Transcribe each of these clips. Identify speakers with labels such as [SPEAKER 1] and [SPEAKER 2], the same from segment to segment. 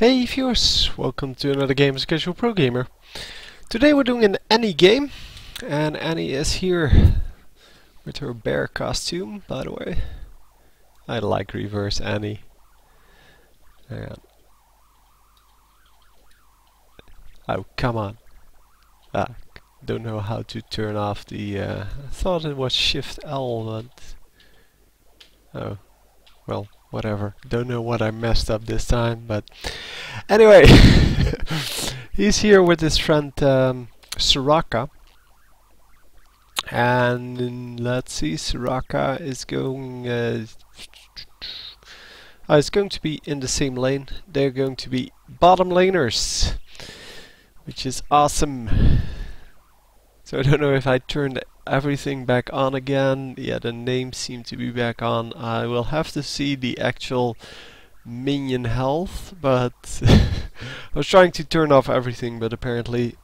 [SPEAKER 1] Hey viewers, welcome to another game as Casual Pro Gamer. Today we're doing an Annie game, and Annie is here with her bear costume, by the way. I like reverse Annie. Hang on. Oh, come on. Don't know how to turn off the... I thought it was Shift L, but... Oh, well, whatever. Don't know what I messed up this time, but... Anyway, he's here with his friend Soraka. And let's see, Soraka is going... it's going to be in the same lane. They're going to be bottom laners, which is awesome. So I don't know if I turned everything back on again. Yeah, the names seem to be back on. I will have to see the actual minion health, but I was trying to turn off everything, but apparently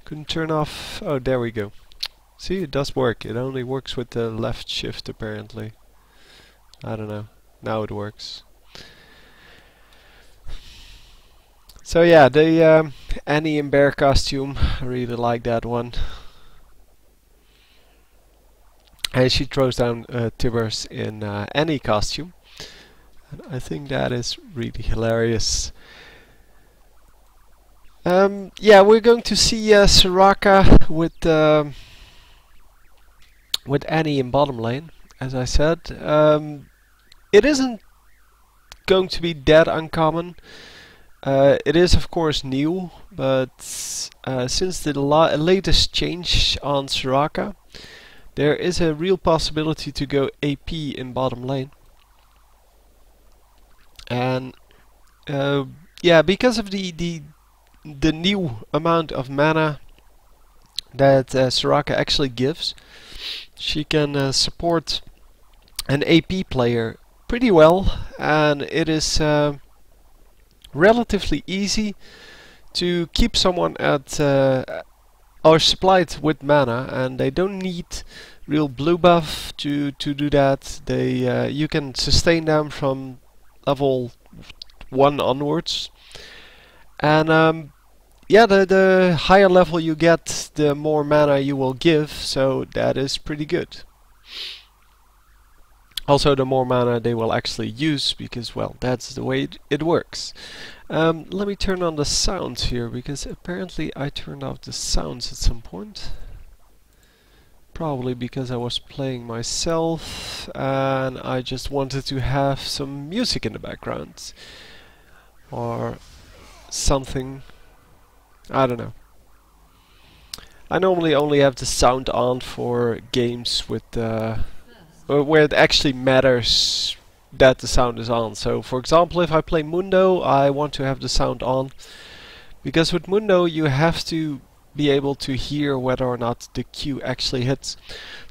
[SPEAKER 1] couldn't turn off. Oh, there we go. See, it does work. It only works with the left shift apparently. I don't know. Now it works. So yeah, the Annie in bear costume. I really like that one. And she throws down Tibbers in Annie costume. And I think that is really hilarious. Yeah, we're going to see Soraka with Annie in bottom lane, as I said. It isn't going to be that uncommon. It is of course new, but since the latest change on Soraka, there is a real possibility to go AP in bottom lane. And yeah, because of the new amount of mana that Soraka actually gives, she can support an AP player pretty well, and it is relatively easy to keep someone at or supplied with mana, and they don't need real blue buff to do that. They you can sustain them from level 1 onwards, and yeah, the higher level you get, the more mana you will give, so that is pretty good. Also, the more mana they will actually use, because, well, that's the way it works. Let me turn on the sounds here, because apparently I turned off the sounds at some point. Probably because I was playing myself, and I just wanted to have some music in the background. Or something. I don't know. I normally only have the sound on for games with where it actually matters that the sound is on. So for example, if I play Mundo, I want to have the sound on, because with Mundo you have to be able to hear whether or not the Q actually hits.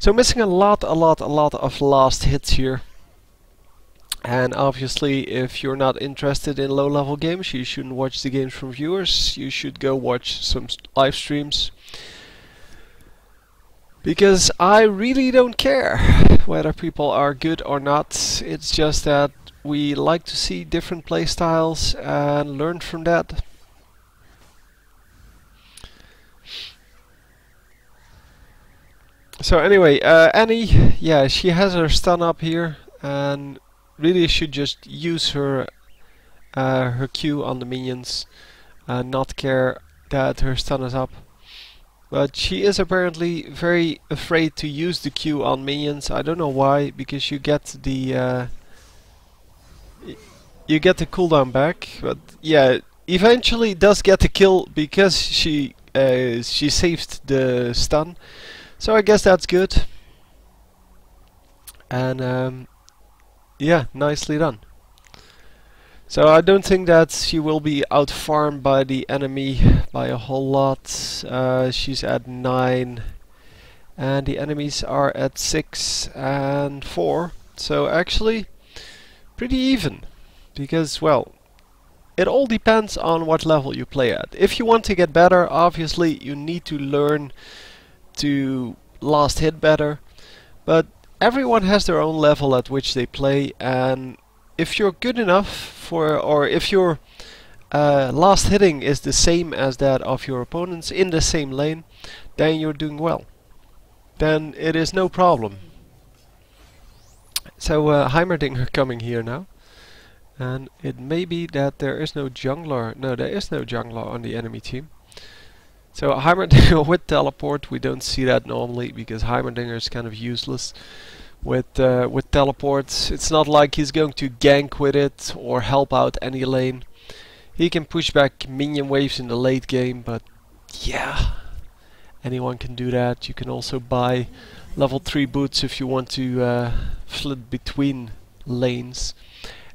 [SPEAKER 1] So missing a lot of last hits here. And obviously, if you're not interested in low level games, you shouldn't watch the games from viewers. You should go watch some live streams, because I really don't care whether people are good or not. It's just that we like to see different playstyles and learn from that. So anyway, Annie, yeah, she has her stun up here, and really should just use her her Q on the minions and not care that her stun is up. But she is apparently very afraid to use the Q on minions. I don't know why, because you get the cooldown back. But yeah, eventually does get the kill because she saved the stun. So I guess that's good. And yeah, nicely done. So I don't think that she will be out-farmed by the enemy by a whole lot. She's at 9 and the enemies are at 6 and 4. So actually pretty even, because, well, it all depends on what level you play at. If you want to get better, obviously you need to learn to last hit better, but everyone has their own level at which they play, and if you're good enough for, or if you're last hitting is the same as that of your opponents in the same lane, then you're doing well. Then it is no problem. So Heimerdinger coming here now. And it may be that there is no jungler. No, there is no jungler on the enemy team. So Heimerdinger with teleport, we don't see that normally because Heimerdinger is kind of useless with teleports. It's not like he's going to gank with it or help out any lane. He can push back minion waves in the late game, but yeah, anyone can do that. You can also buy level 3 boots if you want to flit between lanes.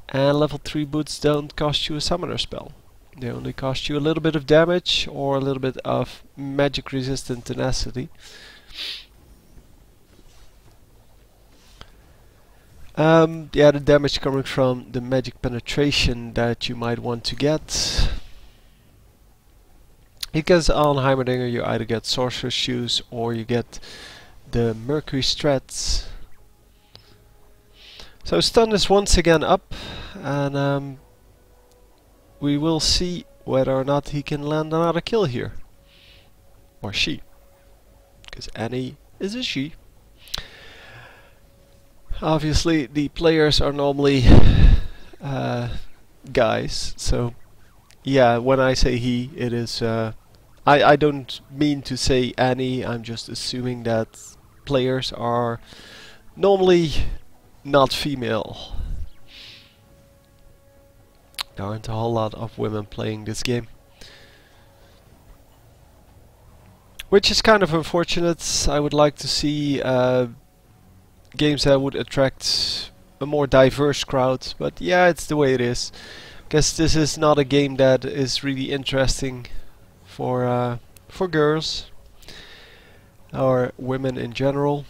[SPEAKER 1] And level 3 boots don't cost you a summoner spell. They only cost you a little bit of damage or a little bit of magic resistant tenacity. Yeah, the damage coming from the magic penetration that you might want to get. Because on Heimerdinger you either get Sorcerer's Shoes or you get the Mercury Strats. So stun is once again up, and we will see whether or not he can land another kill here. Or she. Because Annie is a she. Obviously the players are normally guys, so yeah, when I say he, it is I don't mean to say Annie, I'm just assuming that players are normally not female. There aren't a whole lot of women playing this game, which is kind of unfortunate. I would like to see games that would attract a more diverse crowd, but yeah, it's the way it is. Guess this is not a game that is really interesting for girls or women in general.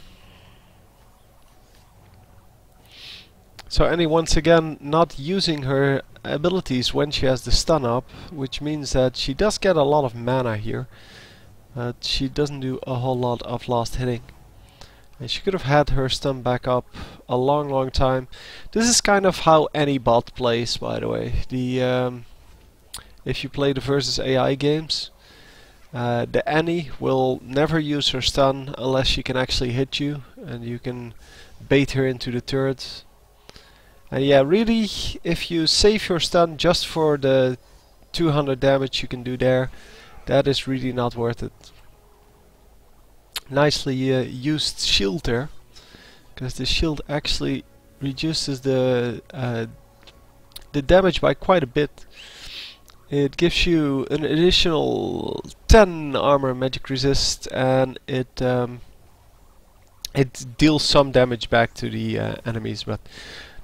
[SPEAKER 1] So Annie once again not using her abilities when she has the stun up, which means that she does get a lot of mana here, but she doesn't do a whole lot of last hitting. And she could have had her stun back up a long time. This is kind of how any bot plays, by the way. If you play the versus AI games, the Annie will never use her stun unless she can actually hit you, and you can bait her into the turret. And yeah, really, if you save your stun just for the 200 damage you can do there, that is really not worth it. Nicely used shield there, because the shield actually reduces the damage by quite a bit. It gives you an additional 10 armor magic resist, and it deals some damage back to the enemies, but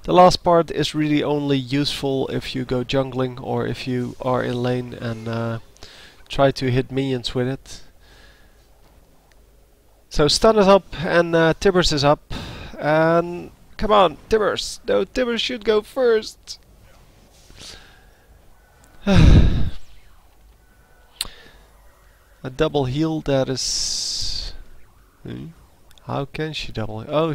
[SPEAKER 1] the last part is really only useful if you go jungling or if you are in lane and try to hit minions with it. So stun is up and Tibbers is up, and come on Tibbers! No, Tibbers should go first! A double heal, that is... How can she double? Oh,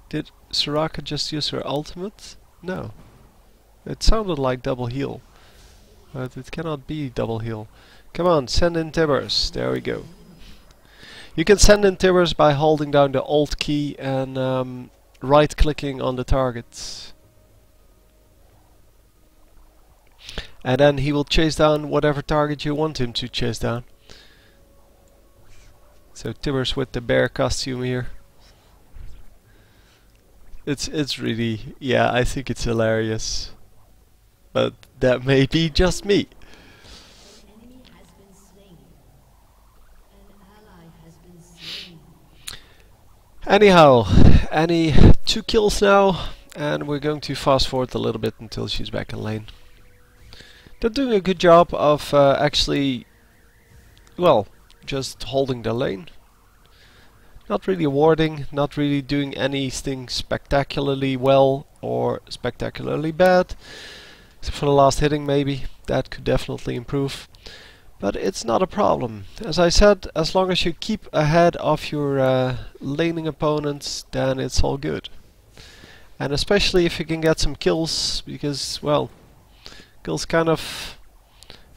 [SPEAKER 1] did Soraka just use her ultimate? No. It sounded like double heal, but it cannot be double heal. Come on, send in Tibbers. There we go. You can send in Tibbers by holding down the Alt key and right clicking on the target. And then he will chase down whatever target you want him to chase down. So Tibbers with the bear costume here. It's really, yeah, I think it's hilarious. But that may be just me. Anyhow, Annie 2 kills now, and we're going to fast forward a little bit until she's back in lane. They're doing a good job of actually, well, just holding the lane. Not really warding, not really doing anything spectacularly well or spectacularly bad. Except for the last hitting maybe, that could definitely improve. But it's not a problem. As I said, as long as you keep ahead of your laning opponents, then it's all good. And especially if you can get some kills, because, well, kills kind of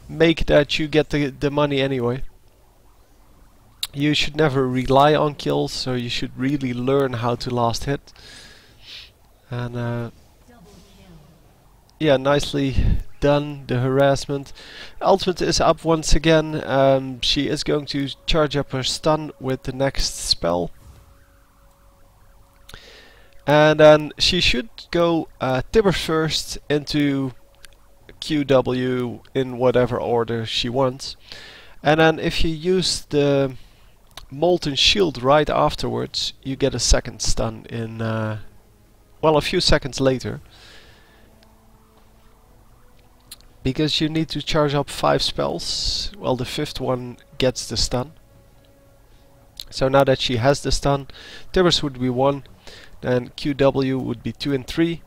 [SPEAKER 1] make that you get the money anyway. You should never rely on kills, so you should really learn how to last hit. And yeah, nicely done, the harassment. Ultimate is up once again. She is going to charge up her stun with the next spell. And then she should go Tibber first into QW in whatever order she wants. And then if you use the Molten Shield right afterwards, you get a second stun in, well, a few seconds later. Because you need to charge up 5 spells, well, the 5th one gets the stun. So now that she has the stun, Tibbers would be 1, then QW would be 2 and 3,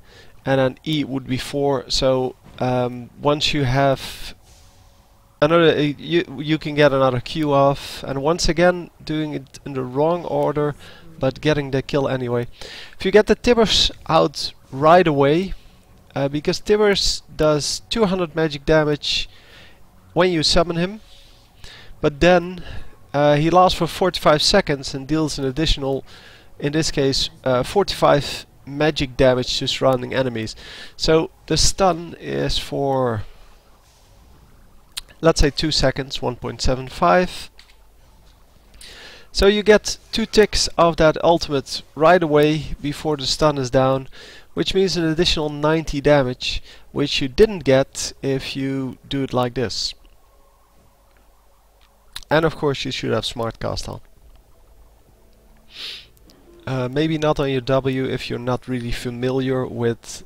[SPEAKER 1] and then E would be 4. So once you have another, you can get another Q off, and once again doing it in the wrong order, but getting the kill anyway. If you get the Tibbers out right away, because Tibbers does 200 magic damage when you summon him, but then he lasts for 45 seconds and deals an additional, in this case, 45 magic damage to surrounding enemies. So the stun is for, let's say, 2 seconds, 1.75. So you get 2 ticks of that ultimate right away before the stun is down, which means an additional 90 damage, which you didn't get if you do it like this. And of course you should have Smart Cast on. Maybe not on your W if you're not really familiar with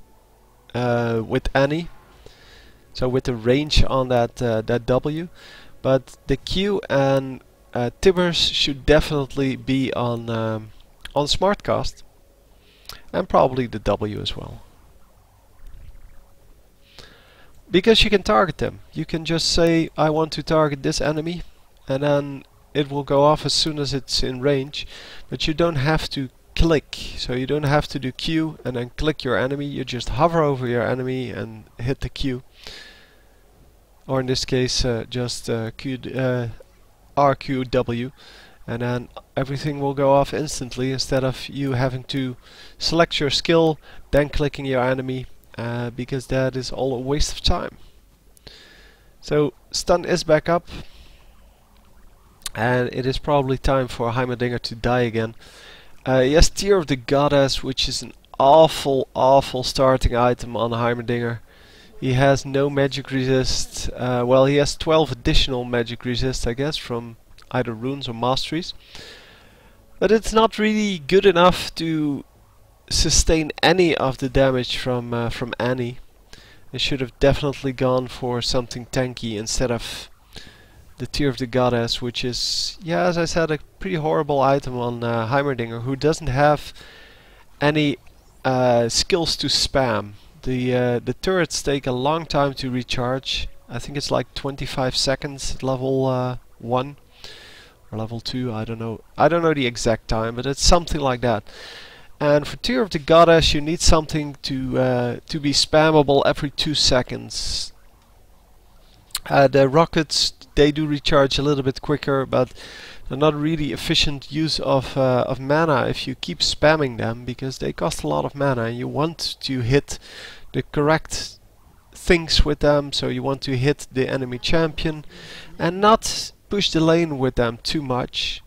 [SPEAKER 1] Annie. So with the range on that W, but the Q and Tibbers should definitely be on Smartcast, and probably the W as well. Because you can target them. You can just say, I want to target this enemy, and then it will go off as soon as it's in range. But you don't have to click, so you don't have to do Q and then click your enemy. You just hover over your enemy and hit the Q. Or in this case, just RQW, and then everything will go off instantly instead of you having to select your skill, then clicking your enemy, because that is all a waste of time. So stun is back up, and it is probably time for Heimerdinger to die again. Yes, Tear of the Goddess, which is an awful starting item on Heimerdinger. He has no magic resist. Well, he has 12 additional magic resist, I guess, from either runes or masteries. But it's not really good enough to sustain any of the damage from Annie. They should have definitely gone for something tanky instead of the Tear of the Goddess, which is, yeah, as I said, a pretty horrible item on Heimerdinger, who doesn't have any skills to spam. The turrets take a long time to recharge. I think it's like 25 seconds at level 1 or level 2. I don't know. I don't know the exact time, but it's something like that. And for Tear of the Goddess, you need something to be spammable every 2 seconds. The rockets, they do recharge a little bit quicker, but they're not really efficient use of mana if you keep spamming them, because they cost a lot of mana and you want to hit the correct things with them. So you want to hit the enemy champion and not push the lane with them too much.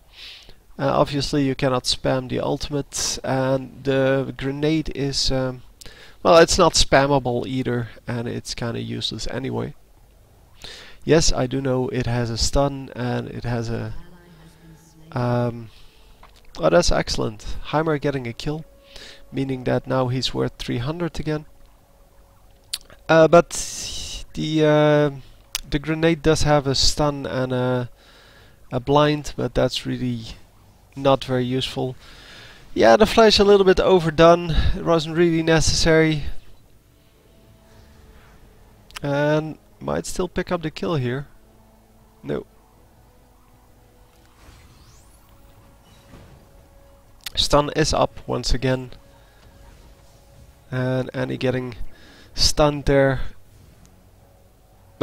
[SPEAKER 1] Obviously you cannot spam the ultimate, and the grenade is well, it's not spammable either, and it's kinda useless anyway. Yes, I do know it has a stun and it has a oh, that's excellent. Heimer getting a kill, meaning that now he's worth 300 again. But the grenade does have a stun and a blind, but that's really not very useful. Yeah, the flash a little bit overdone. It wasn't really necessary. And might still pick up the kill here. No. Stun is up once again. And Annie getting stunned there.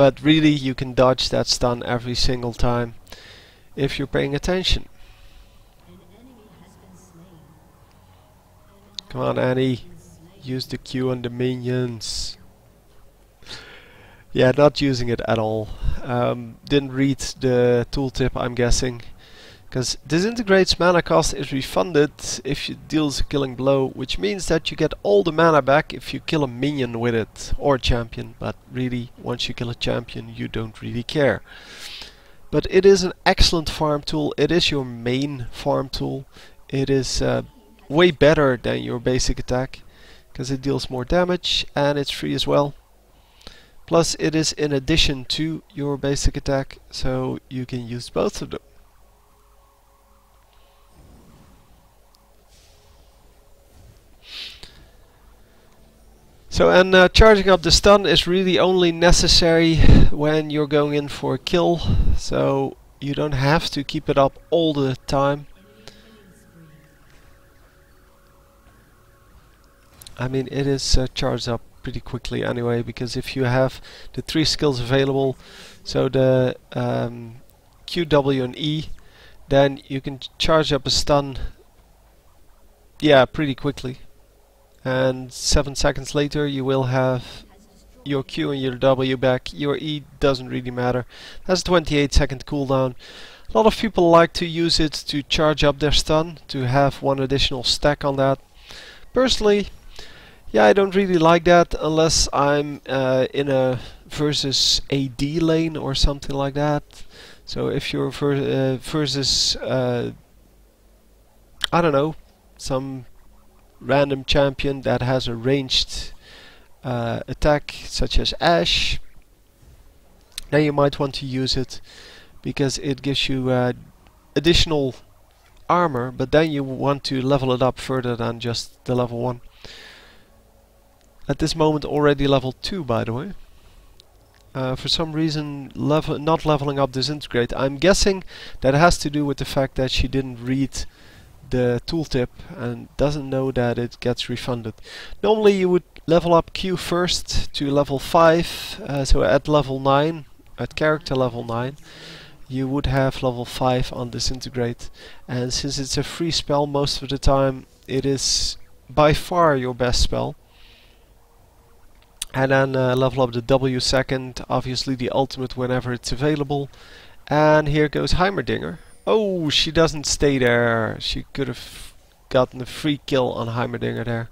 [SPEAKER 1] But really, you can dodge that stun every single time if you're paying attention. Come on, Annie. Use the Q on the minions. Yeah, not using it at all. Didn't read the tooltip, I'm guessing. Because Disintegrate's mana cost is refunded if it deals a killing blow, which means that you get all the mana back if you kill a minion with it, or a champion, but really, once you kill a champion, you don't really care. But it is an excellent farm tool, it is your main farm tool. It is way better than your basic attack, because it deals more damage, and it's free as well. Plus it is in addition to your basic attack, so you can use both of them. So, and charging up the stun is really only necessary when you're going in for a kill, so you don't have to keep it up all the time. I mean, it is charged up pretty quickly anyway, because if you have the 3 skills available, so the Q, W and E, then you can charge up a stun, yeah, pretty quickly. And 7 seconds later you will have your Q and your W back. Your E doesn't really matter. That's a 28-second cooldown. A lot of people like to use it to charge up their stun, to have 1 additional stack on that. Personally, yeah, I don't really like that unless I'm in a versus AD lane or something like that. So if you're versus, I don't know, some random champion that has a ranged attack such as Ashe, then you might want to use it because it gives you additional armor, but then you want to level it up further than just the level 1. At this moment already level 2, by the way. For some reason not leveling up Disintegrate. I'm guessing that has to do with the fact that she didn't read the tooltip and doesn't know that it gets refunded. Normally you would level up Q first to level 5, so at level 9, at character level 9, you would have level 5 on Disintegrate, and since it's a free spell most of the time, it is by far your best spell. And then level up the W second, obviously the ultimate whenever it's available. And here goes Heimerdinger. Oh, she doesn't stay there. She could have gotten a free kill on Heimerdinger there.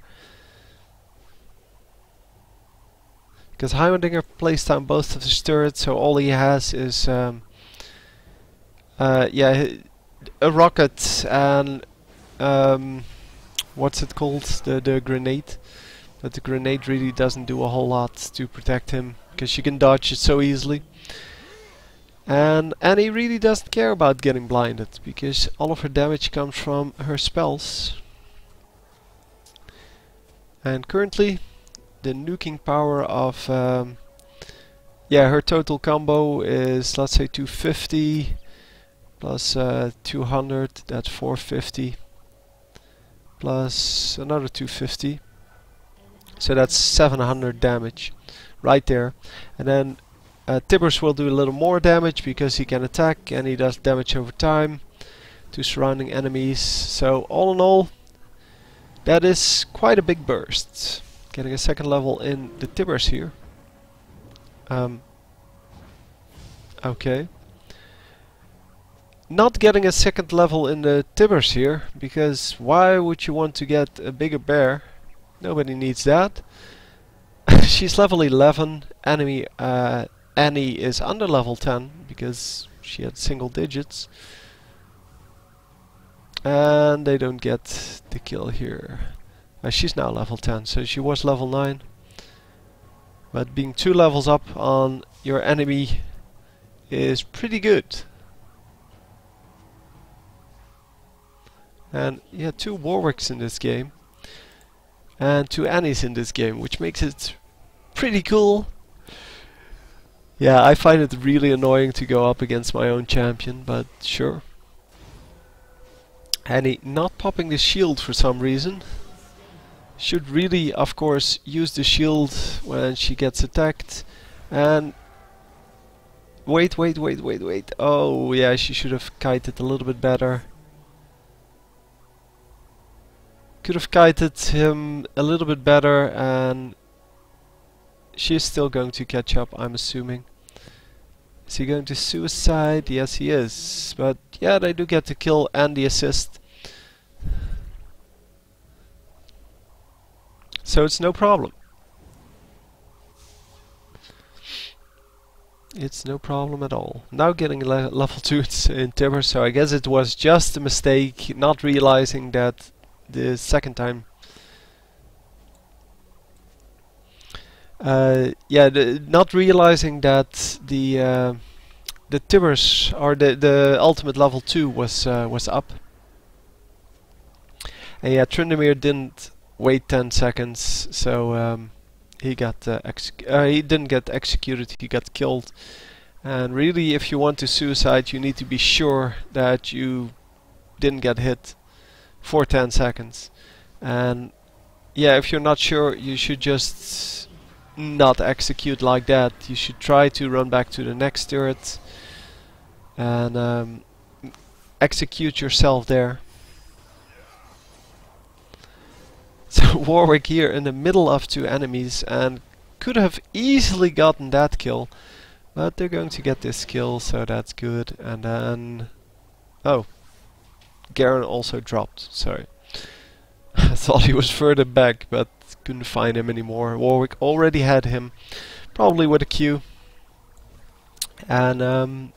[SPEAKER 1] Because Heimerdinger plays down both of his turrets, so all he has is yeah, a rocket and what's it called? The grenade. But the grenade really doesn't do a whole lot to protect him, because she can dodge it so easily. And Annie really doesn't care about getting blinded, because all of her damage comes from her spells. And currently, the nuking power of yeah, her total combo is, let's say, 250 plus 200, that's 450, plus another 250. So that's 700 damage right there. And then Tibbers will do a little more damage because he can attack and he does damage over time to surrounding enemies. So all in all, that is quite a big burst. Getting a second level in the Tibbers here. Okay. Not getting a second level in the Tibbers here, because why would you want to get a bigger bear? Nobody needs that. She's level 11. Annie is under level 10 because she had single digits. And they don't get the kill here. She's now level 10, so she was level 9. But being 2 levels up on your enemy is pretty good. And yeah, 2 Warwicks in this game. And 2 Annies in this game, which makes it pretty cool. Yeah, I find it really annoying to go up against my own champion, but sure. Annie not popping the shield for some reason. Should really, of course, use the shield when she gets attacked. And Wait. Oh, yeah, she should have kited a little bit better. Could have kited him a little bit better, and she's still going to catch up, I'm assuming. Is he going to suicide? Yes, he is. But yeah, they do get the kill and the assist. So it's no problem. It's no problem at all. Now getting level 2 in Tibber, so I guess it was just a mistake, not realizing that the second time. Not realizing that the Tibbers or the ultimate level 2 was up. And yeah, Tryndamere didn't wait 10 seconds, so he didn't get executed, he got killed. And really, if you want to suicide, you need to be sure that you didn't get hit for 10 seconds. And yeah, if you're not sure, you should just not execute like that. You should try to run back to the next turret and execute yourself there. So Warwick here in the middle of 2 enemies and could have easily gotten that kill, but they're going to get this kill, so that's good. And then, oh, Garen also dropped, sorry. I thought he was further back, but couldn't find him anymore. Warwick already had him, probably with a Q. And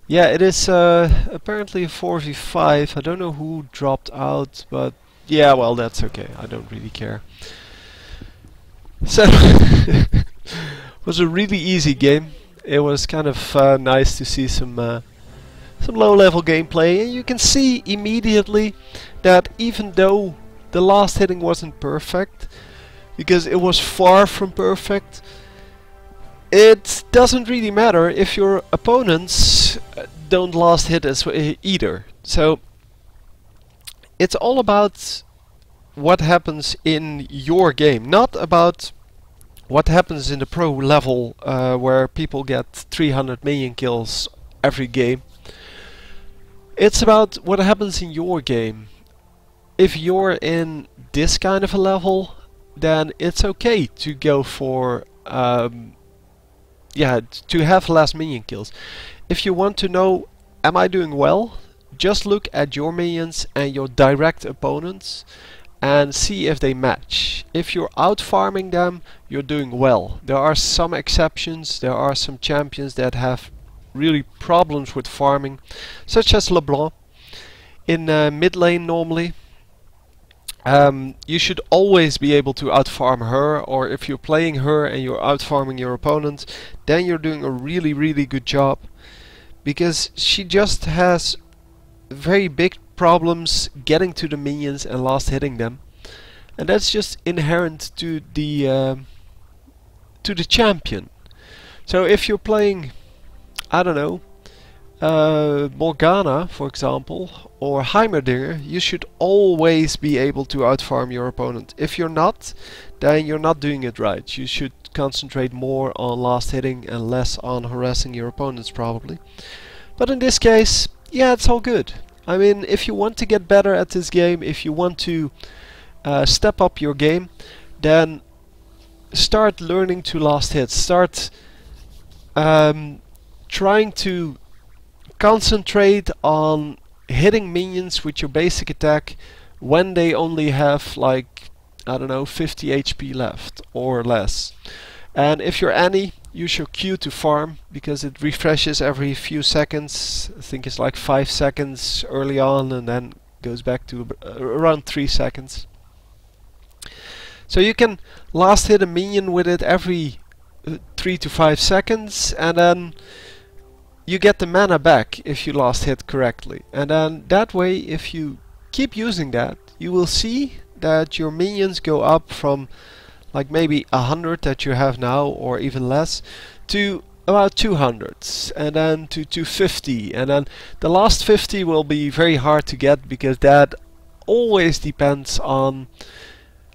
[SPEAKER 1] yeah, it is apparently a 4v5. I don't know who dropped out, but yeah, well, that's okay. I don't really care. So it was a really easy game. It was kind of nice to see some low-level gameplay, and you can see immediately that even though the last hitting wasn't perfect, because it was far from perfect, it doesn't really matter if your opponents don't last hit as either. So it's all about what happens in your game, not about what happens in the pro level where people get 300 million kills every game. It's about what happens in your game. If you're in this kind of a level, then it's okay to go for to have less minion kills. If you want to know, am I doing well? Just look at your minions and your direct opponents and see if they match. If you're out farming them, you're doing well. There are some exceptions. There are some champions that have really problems with farming, such as LeBlanc in mid lane normally. You should always be able to outfarm her, or if you're playing her and you're outfarming your opponent, then you're doing a really good job, because she just has very big problems getting to the minions and last hitting them, and that's just inherent to the champion. So if you're playing, I don't know, Morgana, for example, or Heimerdinger, you should always be able to outfarm your opponent. If you're not, then you're not doing it right. You should concentrate more on last hitting and less on harassing your opponents, probably. But in this case, yeah, it's all good. I mean, if you want to get better at this game, if you want to step up your game, then start learning to last hit. Start trying to concentrate on hitting minions with your basic attack when they only have, like, I don't know, 50 HP left or less. And if you're Annie, use your Q to farm, because it refreshes every few seconds. I think it's like 5 seconds early on and then goes back to around 3 seconds. So you can last hit a minion with it every 3 to 5 seconds, and then you get the mana back if you last hit correctly. And then that way, if you keep using that, you will see that your minions go up from like maybe 100 that you have now, or even less, to about 200, and then to 250, and then the last 50 will be very hard to get, because that always depends on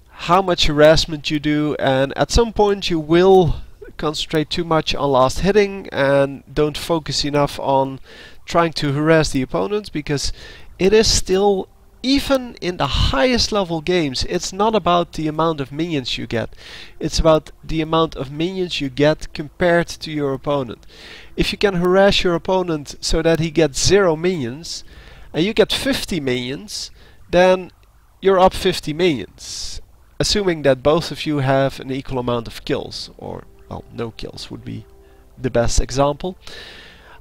[SPEAKER 1] how much harassment you do, and at some point you will concentrate too much on last hitting and don't focus enough on trying to harass the opponent, because it is still, even in the highest level games, it's not about the amount of minions you get. It's about the amount of minions you get compared to your opponent. If you can harass your opponent so that he gets 0 minions and you get 50 minions, then you're up 50 minions. Assuming that both of you have an equal amount of kills, or, well, no kills would be the best example.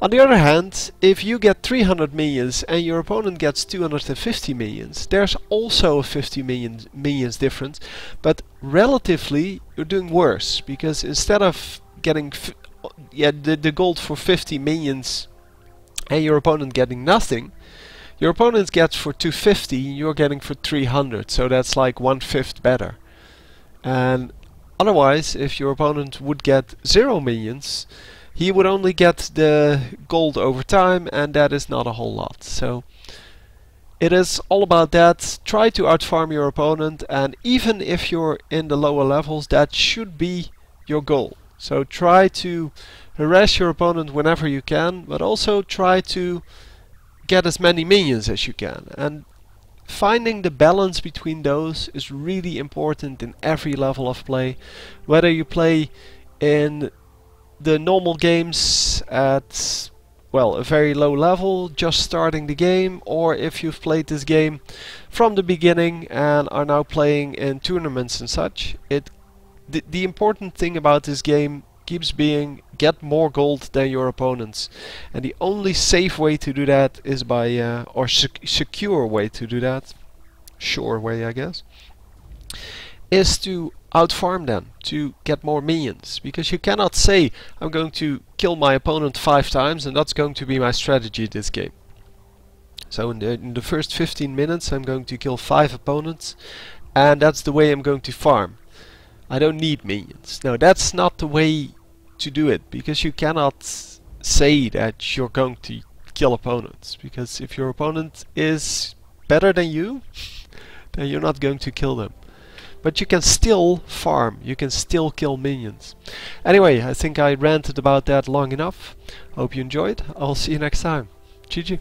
[SPEAKER 1] On the other hand, if you get 300 minions and your opponent gets 250 minions, there's also a 50 minions difference, but relatively you're doing worse, because instead of getting the gold for 50 minions and your opponent getting nothing, your opponent gets for 250, you're getting for 300, so that's like 1/5 better. And otherwise, if your opponent would get 0 minions, he would only get the gold over time, and that is not a whole lot. So it is all about that. Try to outfarm your opponent, and even if you're in the lower levels, that should be your goal. So try to harass your opponent whenever you can, but also try to get as many minions as you can. And finding the balance between those is really important in every level of play. Whether you play in the normal games at, well, a very low level, just starting the game, or if you've played this game from the beginning and are now playing in tournaments and such, the important thing about this game keeps being get more gold than your opponents, and the only safe way to do that is by or secure way to do that, sure way I guess, is to outfarm them, to get more minions, because you cannot say I'm going to kill my opponent 5 times and that's going to be my strategy this game. So in the first 15 minutes I'm going to kill 5 opponents, and that's the way I'm going to farm. I don't need minions. No, that's not the way to do it, because you cannot say that you're going to kill opponents, because if your opponent is better than you, then you're not going to kill them. But you can still farm, you can still kill minions. Anyway, I think I ranted about that long enough. Hope you enjoyed. I'll see you next time. GG.